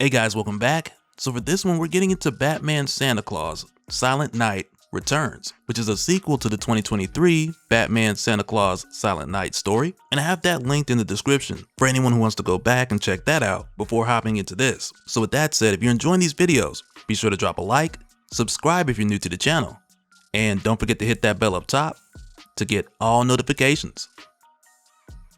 Hey guys, welcome back. So for this one, we're getting into Batman Santa Claus Silent Night Returns, which is a sequel to the 2023 Batman Santa Claus Silent Night story, and I have that linked in the description for anyone who wants to go back and check that out before hopping into this. So with that said, if you're enjoying these videos, be sure to drop a like, subscribe if you're new to the channel, and don't forget to hit that bell up top to get all notifications.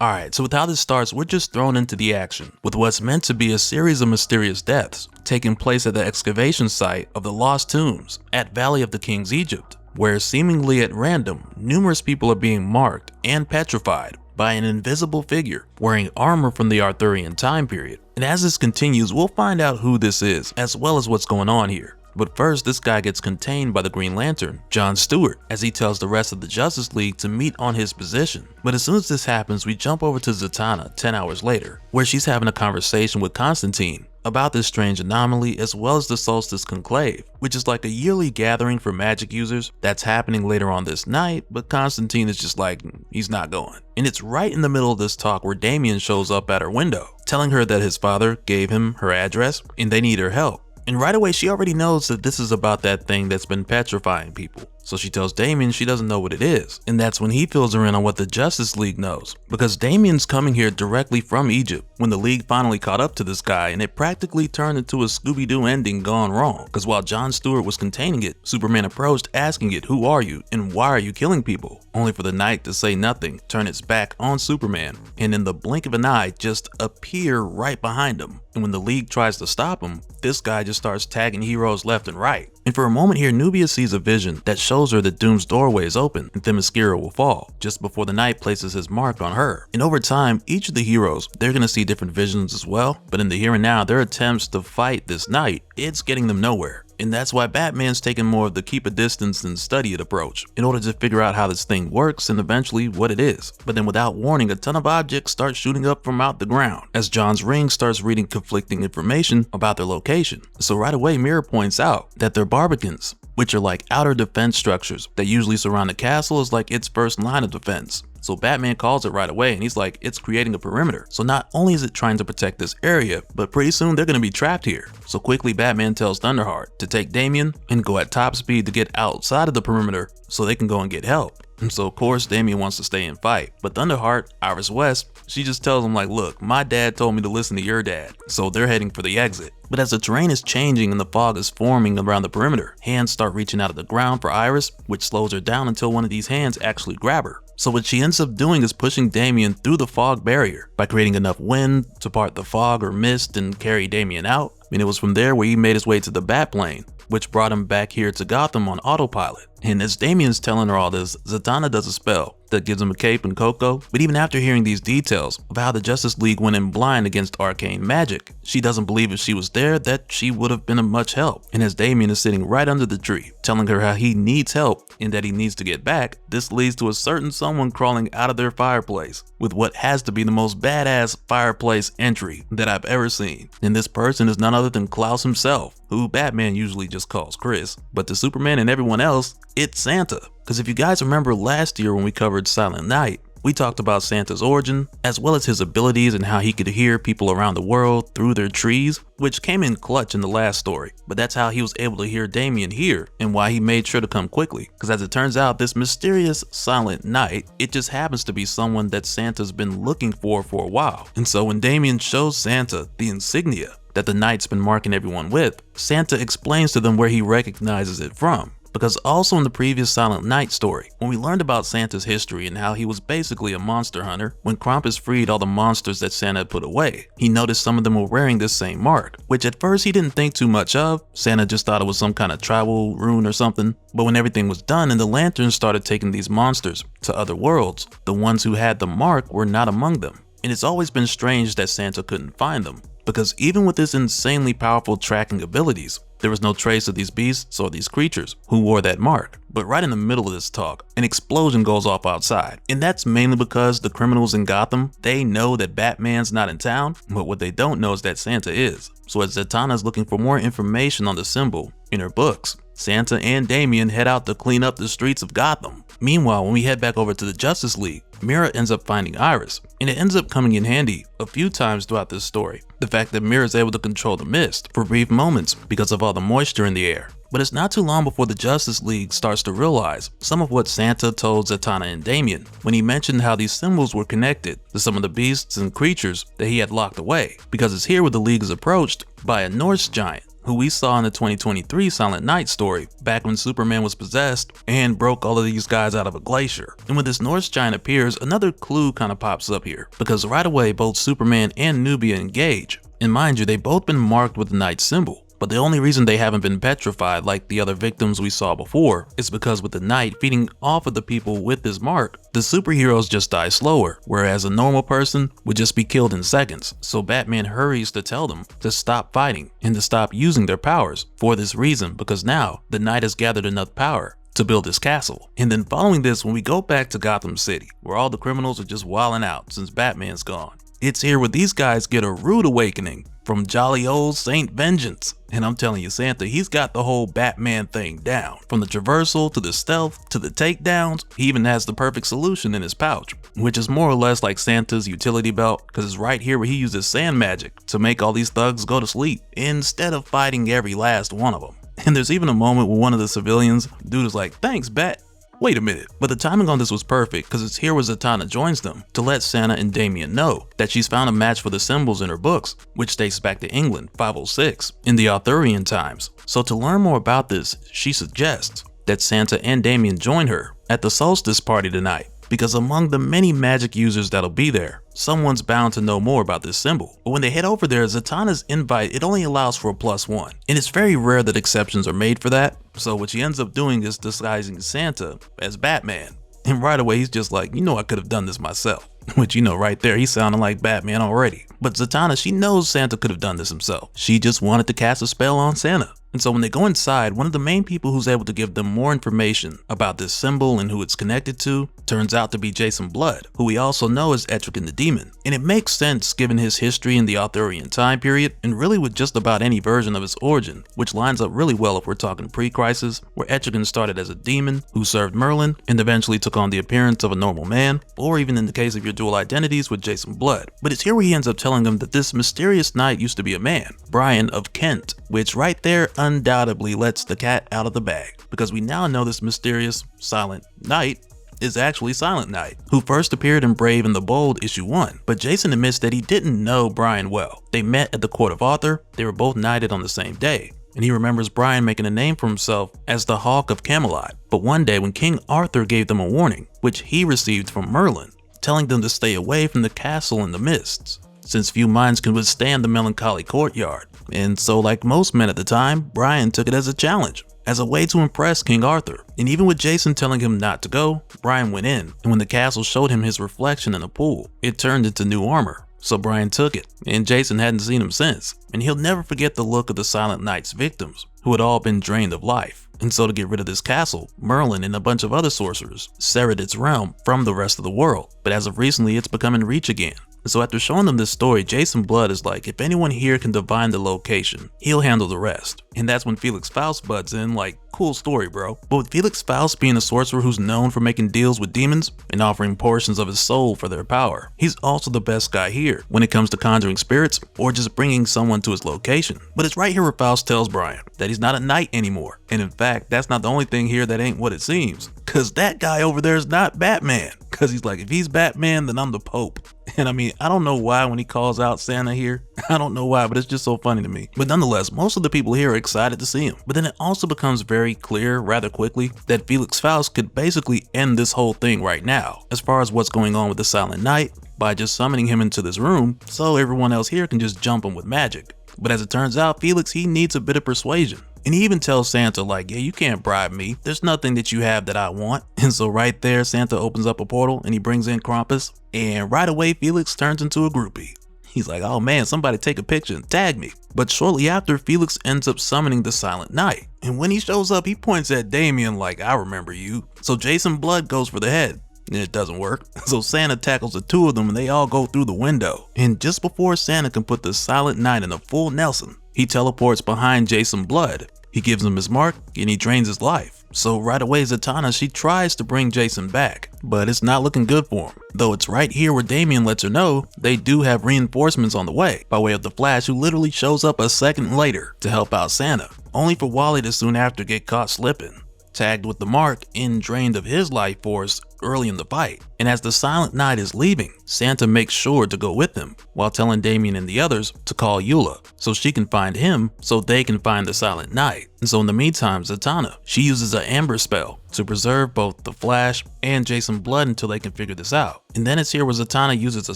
Alright, so with how this starts, we're just thrown into the action with what's meant to be a series of mysterious deaths taking place at the excavation site of the Lost Tombs at Valley of the Kings, Egypt, where seemingly at random, numerous people are being marked and petrified by an invisible figure wearing armor from the Arthurian time period. And as this continues, we'll find out who this is, as well as what's going on here. But first, this guy gets contained by the Green Lantern, John Stewart, as he tells the rest of the Justice League to meet on his position. But as soon as this happens, we jump over to Zatanna 10 hours later, where she's having a conversation with Constantine about this strange anomaly, as well as the Solstice Conclave, which is like a yearly gathering for magic users that's happening later on this night, but Constantine is just like, he's not going. And it's right in the middle of this talk where Damian shows up at her window, telling her that his father gave him her address and they need her help. And right away, she already knows that this is about that thing that's been petrifying people. So she tells Damian she doesn't know what it is. And that's when he fills her in on what the Justice League knows. Because Damian's coming here directly from Egypt when the League finally caught up to this guy, and it practically turned into a Scooby-Doo ending gone wrong. Because while John Stewart was containing it, Superman approached asking it, "Who are you and why are you killing people?" Only for the Knight to say nothing, turn its back on Superman, and in the blink of an eye just appear right behind him. And when the League tries to stop him, this guy just starts tagging heroes left and right. And for a moment here, Nubia sees a vision that shows her that Doom's doorway is open and Themyscira will fall, just before the Knight places his mark on her. And over time, each of the heroes, they're gonna see different visions as well, but in the here and now, their attempts to fight this Knight, it's getting them nowhere. And that's why Batman's taking more of the keep a distance and study it approach in order to figure out how this thing works and eventually what it is. But then without warning, a ton of objects start shooting up from out the ground as John's ring starts reading conflicting information about their location. So right away, Mira points out that they're barbicans, which are like outer defense structures that usually surround the castle as like its first line of defense. So Batman calls it right away and he's like, it's creating a perimeter. So not only is it trying to protect this area, but pretty soon they're gonna be trapped here. So quickly Batman tells Thunderheart to take Damian and go at top speed to get outside of the perimeter so they can go and get help. And so of course Damian wants to stay and fight, but Thunderheart, Iris West, she just tells him like, look, my dad told me to listen to your dad. So they're heading for the exit. But as the terrain is changing and the fog is forming around the perimeter, hands start reaching out of the ground for Iris, which slows her down until one of these hands actually grab her. So what she ends up doing is pushing Damian through the fog barrier by creating enough wind to part the fog or mist and carry Damian out. And it was from there where he made his way to the Batplane, which brought him back here to Gotham on autopilot. And as Damian's telling her all this, Zatanna does a spell that gives him a cape and cocoa. But even after hearing these details of how the Justice League went in blind against arcane magic, she doesn't believe if she was there that she would have been of much help. And as Damian is sitting right under the tree, telling her how he needs help and that he needs to get back, this leads to a certain someone crawling out of their fireplace with what has to be the most badass fireplace entry that I've ever seen. And this person is none other than Claus himself, who Batman usually just calls Chris. But to Superman and everyone else, it's Santa. Because if you guys remember last year when we covered Silent Night, we talked about Santa's origin, as well as his abilities and how he could hear people around the world through their trees, which came in clutch in the last story. But that's how he was able to hear Damian here and why he made sure to come quickly. Because as it turns out, this mysterious Silent Night, it just happens to be someone that Santa's been looking for a while. And so when Damian shows Santa the insignia that the Knight's been marking everyone with, Santa explains to them where he recognizes it from. Because also in the previous Silent Night story, when we learned about Santa's history and how he was basically a monster hunter, when Krampus freed all the monsters that Santa had put away, he noticed some of them were wearing this same mark, which at first he didn't think too much of. Santa just thought it was some kind of tribal rune or something. But when everything was done and the lanterns started taking these monsters to other worlds, the ones who had the mark were not among them. And it's always been strange that Santa couldn't find them, because even with his insanely powerful tracking abilities, there was no trace of these beasts or these creatures who wore that mark. But right in the middle of this talk, an explosion goes off outside. And that's mainly because the criminals in Gotham, they know that Batman's not in town, but what they don't know is that Santa is. So as Zatanna's looking for more information on the symbol in her books, Santa and Damian head out to clean up the streets of Gotham. Meanwhile, when we head back over to the Justice League, Mira ends up finding Iris, and it ends up coming in handy a few times throughout this story. The fact that Mira is able to control the mist for brief moments because of all the moisture in the air. But it's not too long before the Justice League starts to realize some of what Santa told Zatanna and Damian when he mentioned how these symbols were connected to some of the beasts and creatures that he had locked away, because it's here where the League is approached by a Norse giant who we saw in the 2023 Silent Night story back when Superman was possessed and broke all of these guys out of a glacier. And when this Norse giant appears, another clue kind of pops up here, because right away both Superman and Nubia engage. And mind you, they've both been marked with the Knight symbol. But the only reason they haven't been petrified like the other victims we saw before is because with the Knight feeding off of the people with this mark, the superheroes just die slower, whereas a normal person would just be killed in seconds. So Batman hurries to tell them to stop fighting and to stop using their powers for this reason, because now the Knight has gathered enough power to build his castle. And then following this, when we go back to Gotham City, where all the criminals are just wilding out since Batman's gone, it's here where these guys get a rude awakening from jolly old Saint Vengeance. And I'm telling you, Santa, he's got the whole Batman thing down. From the traversal to the stealth to the takedowns, he even has the perfect solution in his pouch, which is more or less like Santa's utility belt, because it's right here where he uses sand magic to make all these thugs go to sleep instead of fighting every last one of them. And there's even a moment where one of the civilians, dude is like, "Thanks, Bat." Wait a minute, but the timing on this was perfect, because it's here where Zatanna joins them to let Santa and Damian know that she's found a match for the symbols in her books, which dates back to England 506 in the Arthurian times. So to learn more about this, she suggests that Santa and Damian join her at the solstice party tonight, because among the many magic users that'll be there, someone's bound to know more about this symbol. But when they head over there, Zatanna's invite, it only allows for a +1, and it's very rare that exceptions are made for that. So what she ends up doing is disguising Santa as Batman. And right away he's just like, you know, I could have done this myself. Which, you know, right there, he's sounding like Batman already. But Zatanna, she knows Santa could have done this himself. She just wanted to cast a spell on Santa. And so when they go inside, one of the main people who's able to give them more information about this symbol and who it's connected to turns out to be Jason Blood, who we also know as Etrigan the Demon. And it makes sense given his history in the Arthurian time period, and really with just about any version of his origin, which lines up really well if we're talking pre-crisis, where Etrigan started as a demon who served Merlin and eventually took on the appearance of a normal man, or even in the case of your dual identities with Jason Blood. But it's here where he ends up telling them that this mysterious knight used to be a man, Brian of Kent, which right there undoubtedly lets the cat out of the bag, because we now know this mysterious Silent Knight is actually Silent Knight, who first appeared in Brave and the Bold issue 1, but Jason admits that he didn't know Brian well. They met at the court of Arthur, they were both knighted on the same day, and he remembers Brian making a name for himself as the Hawk of Camelot. But one day when King Arthur gave them a warning, which he received from Merlin, telling them to stay away from the castle in the mists, since few minds can withstand the melancholy courtyard. And so like most men at the time, Brian took it as a challenge, as a way to impress King Arthur. And even with Jason telling him not to go, Brian went in, and when the castle showed him his reflection in the pool, it turned into new armor. So Brian took it, and Jason hadn't seen him since. And he'll never forget the look of the Silent Knight's victims, who had all been drained of life. And so to get rid of this castle, Merlin and a bunch of other sorcerers severed its realm from the rest of the world. But as of recently, it's become in reach again. And so after showing them this story, Jason Blood is like, if anyone here can divine the location, he'll handle the rest. And that's when Felix Faust butts in like, cool story, bro. But with Felix Faust being a sorcerer who's known for making deals with demons and offering portions of his soul for their power, he's also the best guy here when it comes to conjuring spirits or just bringing someone to his location. But it's right here where Faust tells Brian that he's not a knight anymore. And in fact, that's not the only thing here that ain't what it seems. Cause that guy over there is not Batman. Cause he's like, if he's Batman, then I'm the Pope. And I mean, I don't know why when he calls out Santa here, I don't know why, but it's just so funny to me. But nonetheless, most of the people here are excited to see him. But then it also becomes very clear rather quickly that Felix Faust could basically end this whole thing right now, as far as what's going on with the Silent Knight, by just summoning him into this room so everyone else here can just jump him with magic. But as it turns out, Felix, he needs a bit of persuasion. And he even tells Santa like, yeah, you can't bribe me. There's nothing that you have that I want. And so right there, Santa opens up a portal and he brings in Krampus. And right away, Felix turns into a groupie. He's like, oh man, somebody take a picture and tag me. But shortly after, Felix ends up summoning the Silent Knight. And when he shows up, he points at Damian like, I remember you. So Jason Blood goes for the head. And it doesn't work. So Santa tackles the two of them and they all go through the window. And just before Santa can put the Silent Knight in a full Nelson, he teleports behind Jason Blood. He gives him his mark and he drains his life. So right away Zatanna, she tries to bring Jason back, but it's not looking good for him. Though it's right here where Damian lets her know they do have reinforcements on the way by way of the Flash, who literally shows up a second later to help out Santa, only for Wally to soon after get caught slipping, tagged with the mark and drained of his life force early in the fight. And as the Silent Knight is leaving, Santa makes sure to go with him while telling Damian and the others to call Eula so she can find him so they can find the Silent Knight. And so in the meantime, Zatanna, she uses an Amber spell to preserve both the Flash and Jason Blood until they can figure this out. And then it's here where Zatanna uses a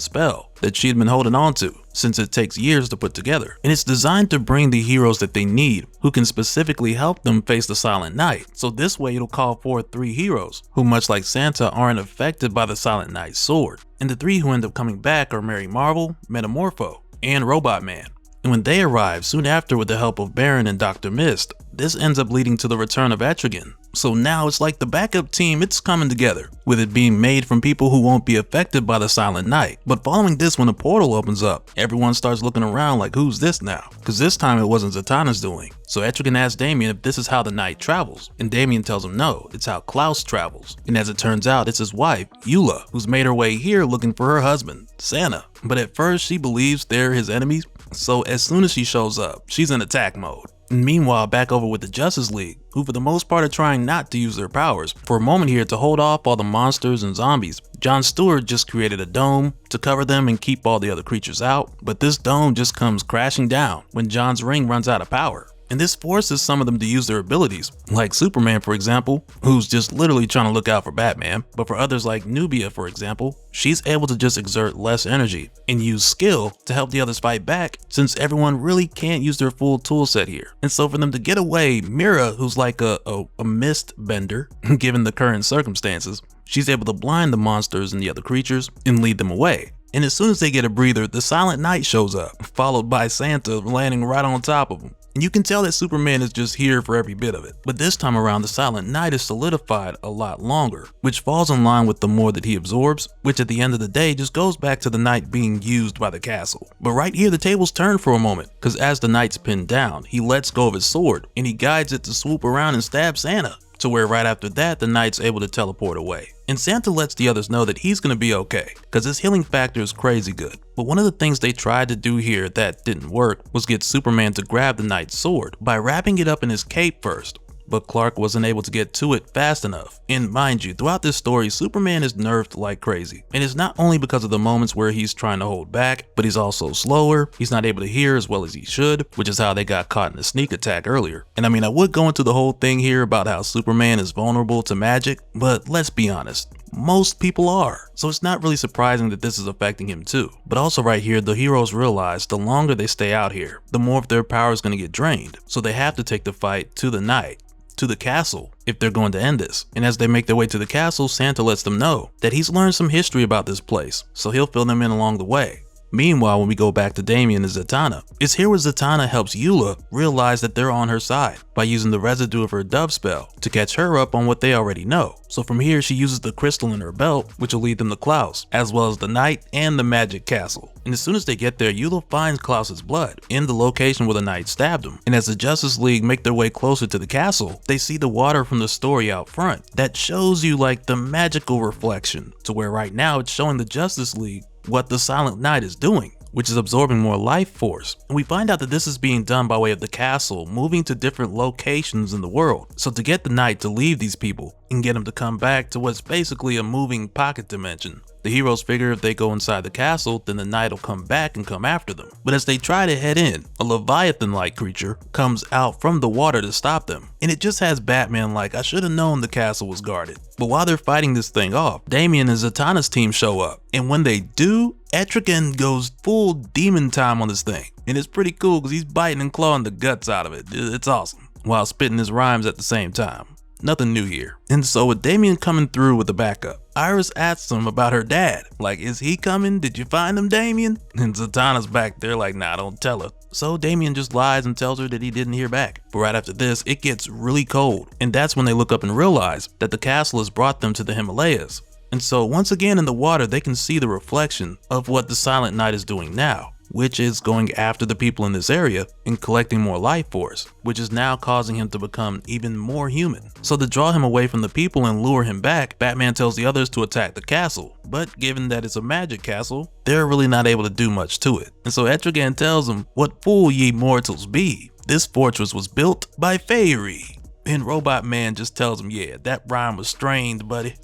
spell that she had been holding on to since it takes years to put together. And it's designed to bring the heroes that they need who can specifically help them face the Silent Knight. So this way it'll call forth 3 heroes who, much like Santa, aren't affected by the Silent Knight's sword. And the 3 who end up coming back are Mary Marvel, Metamorpho, and Robot Man. And when they arrive soon after with the help of Baron and Dr. Mist, this ends up leading to the return of Etrigan. So now it's like the backup team, it's coming together, with it being made from people who won't be affected by the Silent Knight. But following this, when a portal opens up, everyone starts looking around like, who's this now? Because this time it wasn't Zatanna's doing. So Etrigan asks Damian if this is how the Knight travels, and Damian tells him no, it's how Klaus travels. And as it turns out, it's his wife, Eula, who's made her way here looking for her husband, Santa. But at first she believes they're his enemies, so as soon as she shows up, she's in attack mode. And meanwhile, back over with the Justice League, who for the most part are trying not to use their powers. For a moment here, to hold off all the monsters and zombies, John Stewart just created a dome to cover them and keep all the other creatures out, but this dome just comes crashing down when John's ring runs out of power. And this forces some of them to use their abilities, like Superman for example, who's just literally trying to look out for Batman. But for others like Nubia for example, she's able to just exert less energy and use skill to help the others fight back, since everyone really can't use their full tool set here. And so for them to get away, Mira, who's like a mist bender given the current circumstances, she's able to blind the monsters and the other creatures and lead them away. And as soon as they get a breather, the Silent Knight shows up, followed by Santa landing right on top of him. And you can tell that Superman is just here for every bit of it. But this time around, the Silent Knight is solidified a lot longer, which falls in line with the more that he absorbs, which at the end of the day just goes back to the Knight being used by the castle. But right here, the tables turn for a moment, because as the Knight's pinned down, he lets go of his sword, and he guides it to swoop around and stab Santa, to where right after that, the Knight's able to teleport away. And Santa lets the others know that he's gonna be okay, because his healing factor is crazy good. But one of the things they tried to do here that didn't work was get Superman to grab the Knight's sword by wrapping it up in his cape first. But Clark wasn't able to get to it fast enough. And mind you, throughout this story, Superman is nerfed like crazy. And it's not only because of the moments where he's trying to hold back, but he's also slower, he's not able to hear as well as he should, which is how they got caught in the sneak attack earlier. And I mean, I would go into the whole thing here about how Superman is vulnerable to magic, but let's be honest, most people are. So it's not really surprising that this is affecting him too. But also right here, the heroes realize the longer they stay out here, the more of their power is going to get drained. So they have to take the fight to the Knight, to the castle, if they're going to end this. And as they make their way to the castle, Santa lets them know that he's learned some history about this place, so he'll fill them in along the way. Meanwhile, when we go back to Damian and Zatanna, it's here where Zatanna helps Eula realize that they're on her side by using the residue of her dove spell to catch her up on what they already know. So from here, she uses the crystal in her belt, which will lead them to Klaus, as well as the Knight and the magic castle. And as soon as they get there, Eula finds Klaus's blood in the location where the Knight stabbed him. And as the Justice League make their way closer to the castle, they see the water from the story out front that shows you like the magical reflection, to where right now it's showing the Justice League what the Silent Knight is doing, which is absorbing more life force. And we find out that this is being done by way of the castle moving to different locations in the world. So to get the Knight to leave these people and get him to come back to what's basically a moving pocket dimension, the heroes figure if they go inside the castle, then the Knight will come back and come after them. But as they try to head in, a Leviathan-like creature comes out from the water to stop them. And it just has Batman like, I should have known the castle was guarded. But while they're fighting this thing off, Damian and Zatanna's team show up. And when they do, Etrigan goes full demon time on this thing. And it's pretty cool because he's biting and clawing the guts out of it. It's awesome. While spitting his rhymes at the same time. Nothing new here. And so with Damian coming through with the backup, Iris asks him about her dad. Like, is he coming? Did you find him, Damian? And Zatanna's back there like, nah, don't tell her. So Damian just lies and tells her that he didn't hear back. But right after this, it gets really cold. And that's when they look up and realize that the castle has brought them to the Himalayas. And so once again in the water, they can see the reflection of what the Silent Knight is doing now, which is going after the people in this area and collecting more life force, which is now causing him to become even more human. So to draw him away from the people and lure him back, Batman tells the others to attack the castle, but given that it's a magic castle, they're really not able to do much to it. And so Etrigan tells him, "What fool ye mortals be? This fortress was built by Fairy." And Robot Man just tells him, "Yeah, that rhyme was strained, buddy."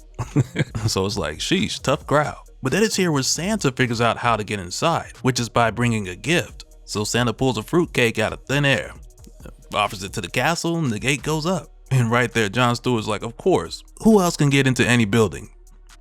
So it's like, sheesh, tough crowd. But then it's here where Santa figures out how to get inside, which is by bringing a gift. So Santa pulls a fruitcake out of thin air, offers it to the castle, and the gate goes up. And right there, Jon Stewart's like, of course, who else can get into any building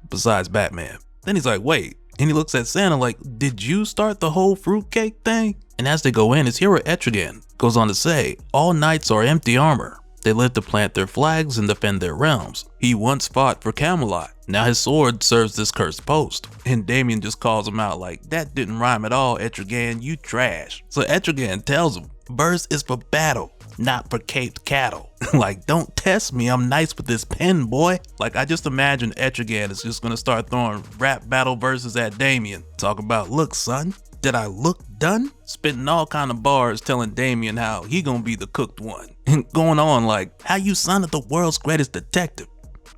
besides Batman? Then he's like, wait, and he looks at Santa like, did you start the whole fruitcake thing? And as they go in, it's here where Etrigan goes on to say, all knights are empty armor. They live to plant their flags and defend their realms. He once fought for Camelot. Now his sword serves this cursed post. And Damian just calls him out like, that didn't rhyme at all, Etrigan, you trash. So Etrigan tells him, verse is for battle, not for caped cattle. Like, don't test me, I'm nice with this pen, boy. Like, I just imagine Etrigan is just gonna start throwing rap battle verses at Damian. Talk about, look son, did I look done? Spitting all kind of bars telling Damian how he gonna be the cooked one. And going on like, how you son of the world's greatest detective,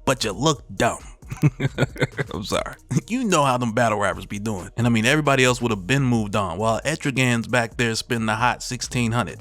but you look dumb. I'm sorry. You know how them battle rappers be doing. And I mean, everybody else would have been moved on while Etrigan's back there spinning the hot 1600.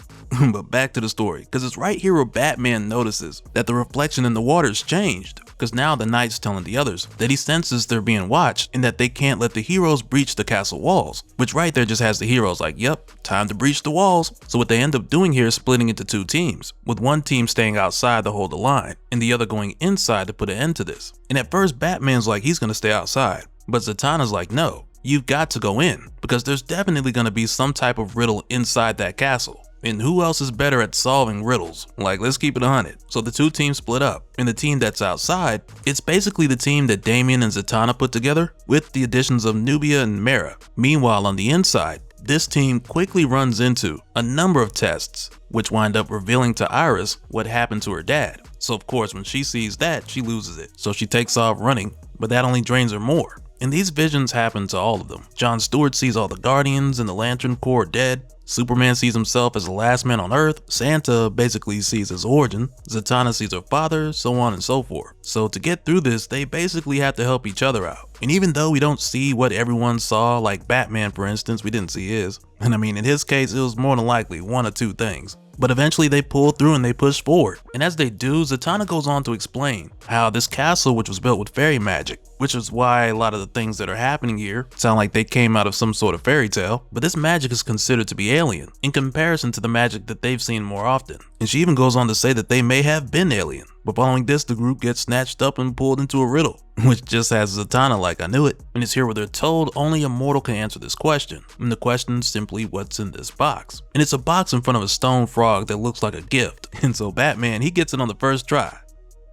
But back to the story, because it's right here where Batman notices that the reflection in the water's changed. Because now the knight's telling the others that he senses they're being watched and that they can't let the heroes breach the castle walls. Which right there just has the heroes like, yep, time to breach the walls. So what they end up doing here is splitting into two teams, with one team staying outside to hold the line and the other going inside to put an end to this. And at first Batman's like he's gonna stay outside, but Zatanna's like, no, you've got to go in because there's definitely gonna be some type of riddle inside that castle. And who else is better at solving riddles? Like, let's keep it 100. So the two teams split up, and the team that's outside, it's basically the team that Damian and Zatanna put together with the additions of Nubia and Mara. Meanwhile, on the inside, this team quickly runs into a number of tests, which wind up revealing to Iris what happened to her dad. So of course, when she sees that, she loses it. So she takes off running, but that only drains her more. And these visions happen to all of them. Jon Stewart sees all the Guardians and the Lantern Corps dead. Superman sees himself as the last man on Earth. Santa basically sees his origin. Zatanna sees her father, so on and so forth. So to get through this, they basically have to help each other out. And even though we don't see what everyone saw, like Batman for instance, we didn't see his. And I mean, in his case, it was more than likely one or two things. But eventually they pull through and they push forward. And as they do, Zatanna goes on to explain how this castle, which was built with fairy magic, which is why a lot of the things that are happening here sound like they came out of some sort of fairy tale, but this magic is considered to be alien in comparison to the magic that they've seen more often. And she even goes on to say that they may have been alien. But following this, the group gets snatched up and pulled into a riddle, which just has Zatanna like, I knew it. And it's here where they're told only Immortal can answer this question. And the question is simply, what's in this box? And it's a box in front of a stone frog that looks like a gift. And so Batman, he gets it on the first try,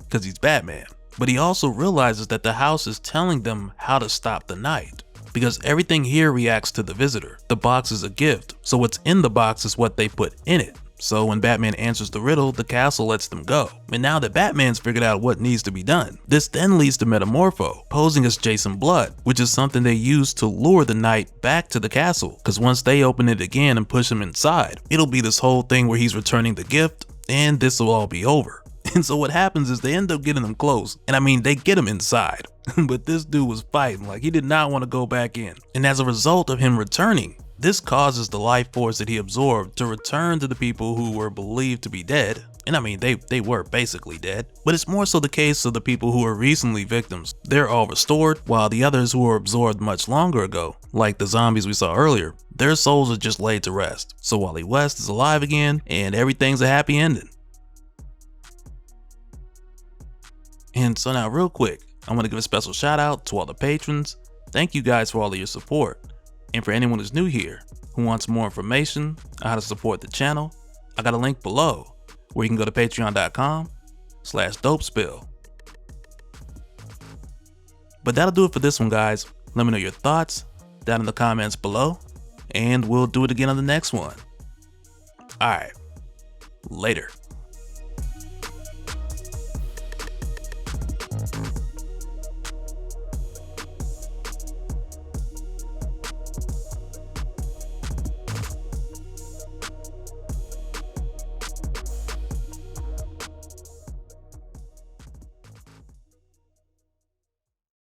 because he's Batman. But he also realizes that the house is telling them how to stop the night, because everything here reacts to the visitor. The box is a gift, so what's in the box is what they put in it. So when Batman answers the riddle, the castle lets them go. And now that Batman's figured out what needs to be done, this then leads to Metamorpho posing as Jason Blood, which is something they use to lure the knight back to the castle. Because once they open it again and push him inside, it'll be this whole thing where he's returning the gift, and this will all be over. And so what happens is they end up getting him close. And I mean, they get him inside. But this dude was fighting like he did not want to go back in. And as a result of him returning, this causes the life force that he absorbed to return to the people who were believed to be dead. And I mean, they were basically dead. But it's more so the case of the people who were recently victims. They're all restored, while the others who were absorbed much longer ago, like the zombies we saw earlier, their souls are just laid to rest. So Wally West is alive again, and everything's a happy ending. And so now real quick, I want to give a special shout out to all the patrons. Thank you guys for all of your support. And for anyone who's new here, who wants more information on how to support the channel, I got a link below where you can go to patreon.com/dopespill. But that'll do it for this one, guys. Let me know your thoughts down in the comments below, and we'll do it again on the next one. Alright, later.